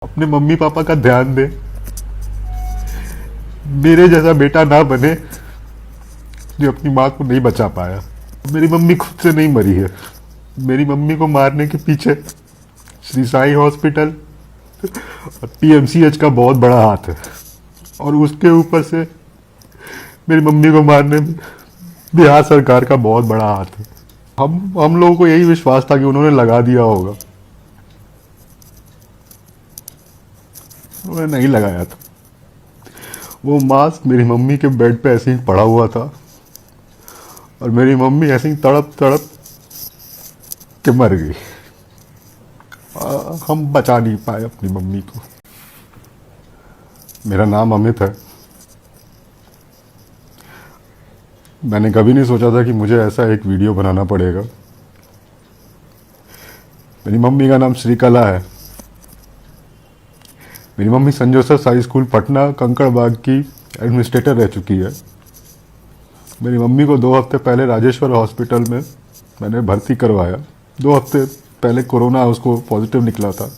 अपने mummy papa का ध्यान दे, मेरे जैसा बेटा ना बने जो अपनी माँ को नहीं बचा पाया। मेरी मम्मी खुद से नहीं मरी है, मेरी मम्मी को मारने के पीछे श्री साई हॉस्पिटल और पीएमसीएच का बहुत बड़ा हाथ है, और उसके ऊपर से मेरी मम्मी को मारने में बिहार सरकार का बहुत बड़ा हाथ है। हम लोगों को यही विश्वास था कि उन्होंने लगा दिया होगा, उन्होंने नहीं लगाया था। वो मास्क मेरी मम्मी के बेड पे ऐसे ही पड़ा हुआ था और मेरी मम्मी ऐसे ही तड़प तड़प के मर गई। हम बचा नहीं पाए अपनी मम्मी को। मेरा नाम अमित है। मैंने कभी नहीं सोचा था कि मुझे ऐसा एक वीडियो बनाना पड़ेगा। मेरी मम्मी का नाम श्रीकला है। मेरी mummy Saint Joseph High School Patna Kankarbagh की एडमिनिस्ट्रेटर रह चुकी है। मेरी मम्मी को 2 हफ्ते पहले राजेश्वर हॉस्पिटल में मैंने भर्ती करवाया। 2 हफ्ते पहले कोरोना उसको पॉजिटिव निकला था।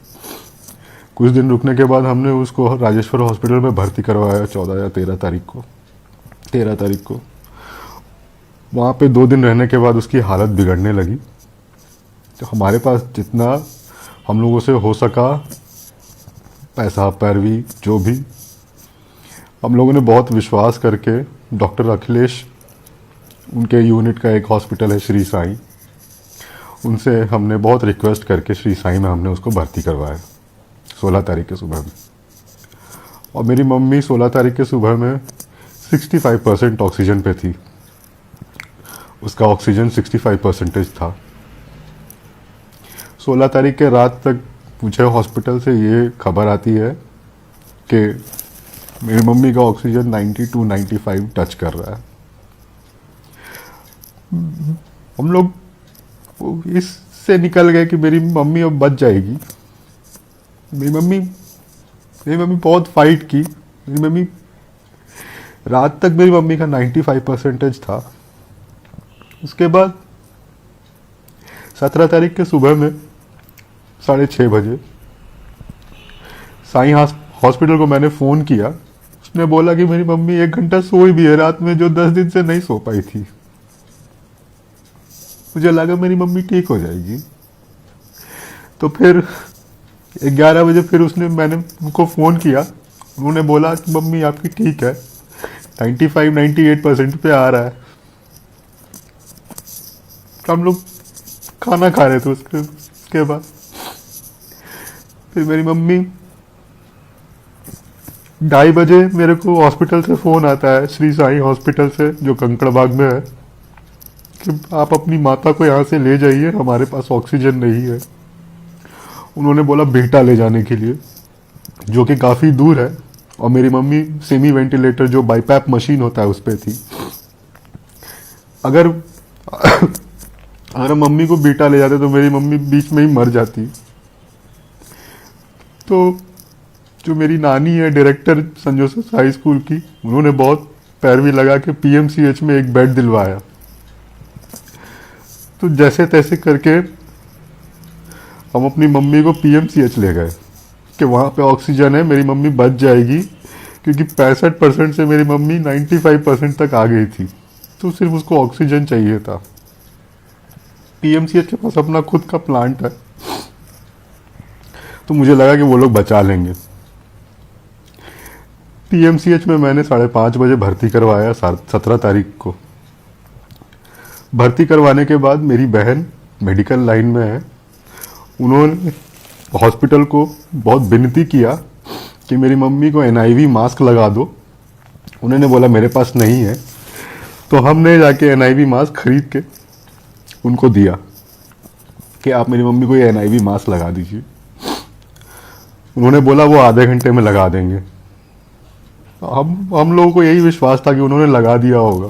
कुछ दिन रुकने के बाद हमने उसको राजेश्वर हॉस्पिटल में भर्ती करवाया 14 या 13 तारीख को। वहाँ पे 2 दिन रहने के बाद उसकी हालत बिगड़ने लगी। तो हमारे पास जितना हम लोगों से हो सका, पैसा पैरवी जो भी, हम लोगों ने बहुत विश्वास करके डॉक्टर अखिलेश, उनके यूनिट का एक हॉस्पिटल है श्री साई, उनसे हमने बहुत रिक्वेस्ट करके श्री साई में हमने उसको भर्ती करवाया 16 तारीख के सुबह में। और मेरी मम्मी 16 तारीख के सुबह में 65% ऑक्सीजन पे थी। उसका ऑक्सीजन 65% था। 16 तारीख के रात तक मुझे हॉस्पिटल से ये खबर आती है कि मेरी मम्मी का ऑक्सीजन 92-95 टच कर रहा है। हम लोग इससे निकल गए कि मेरी मम्मी अब बच जाएगी। मेरी मम्मी बहुत फाइट की। मेरी मम्मी रात तक मेरी मम्मी का 95% था। उसके बाद 17 तारीख के सुबह में 6:30 बजे साई हॉस्पिटल को मैंने फ़ोन किया। उसने बोला कि मेरी मम्मी 1 घंटा सोई भी है रात में, जो 10 दिन से नहीं सो पाई थी। मुझे लगा मेरी मम्मी ठीक हो जाएगी। तो फिर 11 बजे फिर मैंने उनको फ़ोन किया। उन्होंने बोला कि मम्मी आपकी ठीक है, 95-98% पे आ रहा है। हम लोग खाना खा रहे थे उसके बाद फिर मेरी मम्मी 2:30 बजे मेरे को हॉस्पिटल से फ़ोन आता है, श्री साई हॉस्पिटल से जो कंकड़बाग में है, कि आप अपनी माता को यहाँ से ले जाइए, हमारे पास ऑक्सीजन नहीं है। उन्होंने बोला बेटा ले जाने के लिए, जो कि काफ़ी दूर है। और मेरी मम्मी सेमी वेंटिलेटर जो बाईपैप मशीन होता है उस पर थी। अगर अगर मम्मी को बेटा ले जाते तो मेरी मम्मी बीच में ही मर जाती। तो जो मेरी नानी है director Saint Joseph High School की, उन्होंने बहुत पैरवी लगा के पीएमसीएच में एक बेड दिलवाया। तो जैसे तैसे करके हम अपनी मम्मी को पीएमसीएच ले गए कि वहाँ पे ऑक्सीजन है, मेरी मम्मी बच जाएगी, क्योंकि 65% से मेरी मम्मी 95% तक आ गई थी। तो सिर्फ उसको ऑक्सीजन चाहिए था। पीएमसीएच के पास अपना खुद का प्लांट है, तो मुझे लगा कि वो लोग बचा लेंगे। पीएमसीएच में मैंने 5:30 बजे भर्ती करवाया 17 तारीख को। भर्ती करवाने के बाद मेरी बहन मेडिकल लाइन में है। उन्होंने हॉस्पिटल को बहुत विनती किया कि मेरी मम्मी को एनआईवी मास्क लगा दो। उन्होंने बोला मेरे पास नहीं है। तो हमने जाके एनआईवी मास्क खरीद के उनको दिया कि आप मेरी मम्मी को ये एनआईवी मास्क लगा दीजिए। उन्होंने बोला वो आधे घंटे में लगा देंगे। हम लोगों को यही विश्वास था कि उन्होंने लगा दिया होगा,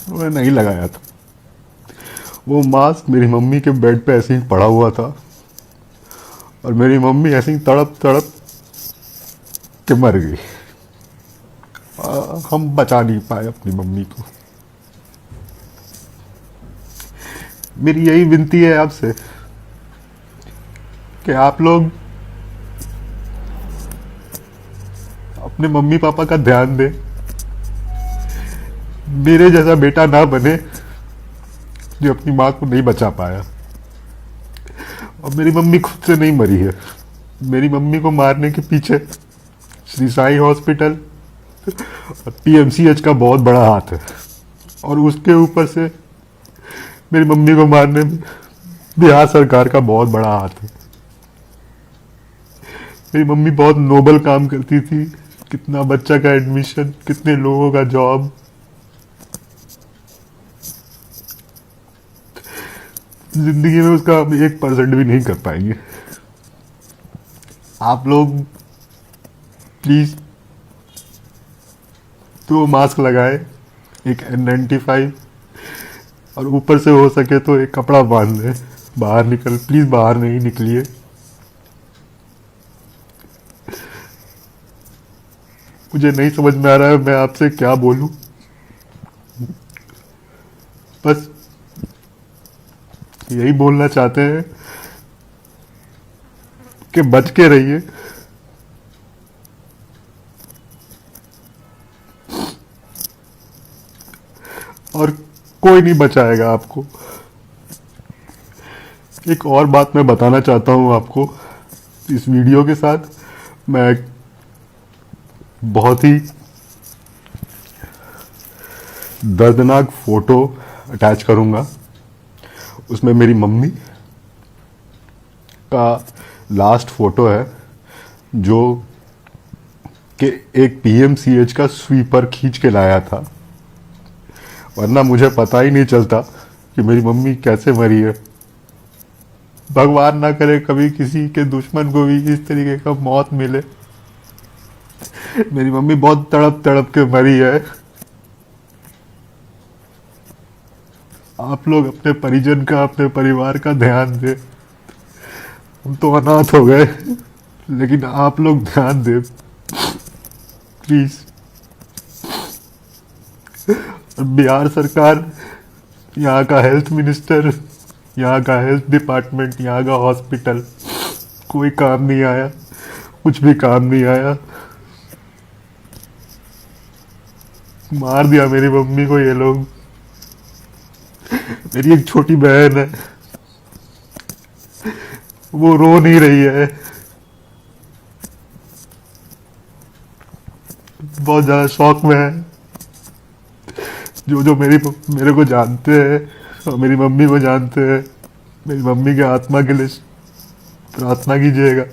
उन्होंने नहीं लगाया था। वो मास्क मेरी मम्मी के बेड पे ऐसे ही पड़ा हुआ था और मेरी मम्मी ऐसे ही तड़प तड़प के मर गई। हम बचा नहीं पाए अपनी मम्मी को। मेरी यही विनती है आपसे कि आप लोग अपने मम्मी पापा का ध्यान दें, मेरे जैसा बेटा ना बने जो अपनी माँ को नहीं बचा पाया। और मेरी मम्मी खुद से नहीं मरी है, मेरी मम्मी को मारने के पीछे श्री साई हॉस्पिटल और पीएमसीएच का बहुत बड़ा हाथ है, और उसके ऊपर से मेरी मम्मी को मारने में बिहार सरकार का बहुत बड़ा हाथ है। मेरी मम्मी बहुत नोबल काम करती थी, कितना बच्चा का एडमिशन, कितने लोगों का जॉब। जिंदगी में उसका हम 1% भी नहीं कर पाएंगे। आप लोग प्लीज 2 मास्क लगाए, एक N95, और ऊपर से हो सके तो एक कपड़ा बांध लें। प्लीज बाहर नहीं निकलिए। मुझे नहीं समझ में आ रहा है मैं आपसे क्या बोलूं। बस यही बोलना चाहते हैं कि बच के रहिए। और कोई नहीं बचाएगा आपको। एक और बात मैं बताना चाहता हूं आपको इस वीडियो के साथ। मैं एक बहुत ही दर्दनाक फोटो अटैच करूंगा। उसमें मेरी मम्मी का लास्ट फोटो है, जो कि एक पीएमसीएच का स्वीपर खींच के लाया था, वरना मुझे पता ही नहीं चलता कि मेरी मम्मी कैसे मरी है। भगवान ना करे कभी किसी के दुश्मन को भी इस तरीके का मौत मिले। मेरी मम्मी बहुत तड़प तड़प के मरी है। आप लोग अपने परिजन का, अपने परिवार का ध्यान दें। हम तो अनाथ हो गए, लेकिन आप लोग ध्यान दें प्लीज। बिहार सरकार, यहाँ का हेल्थ मिनिस्टर, यहाँ का हेल्थ डिपार्टमेंट, यहाँ का हॉस्पिटल, कोई काम नहीं आया, कुछ भी काम नहीं आया। मार दिया मेरी मम्मी को ये लोग। मेरी एक छोटी बहन है, वो रो नहीं रही है, बहुत ज्यादा शौक में है। जो मेरे को जानते हैं और मेरी मम्मी को जानते हैं, मेरी मम्मी के आत्मा के लिए प्रार्थना कीजिएगा।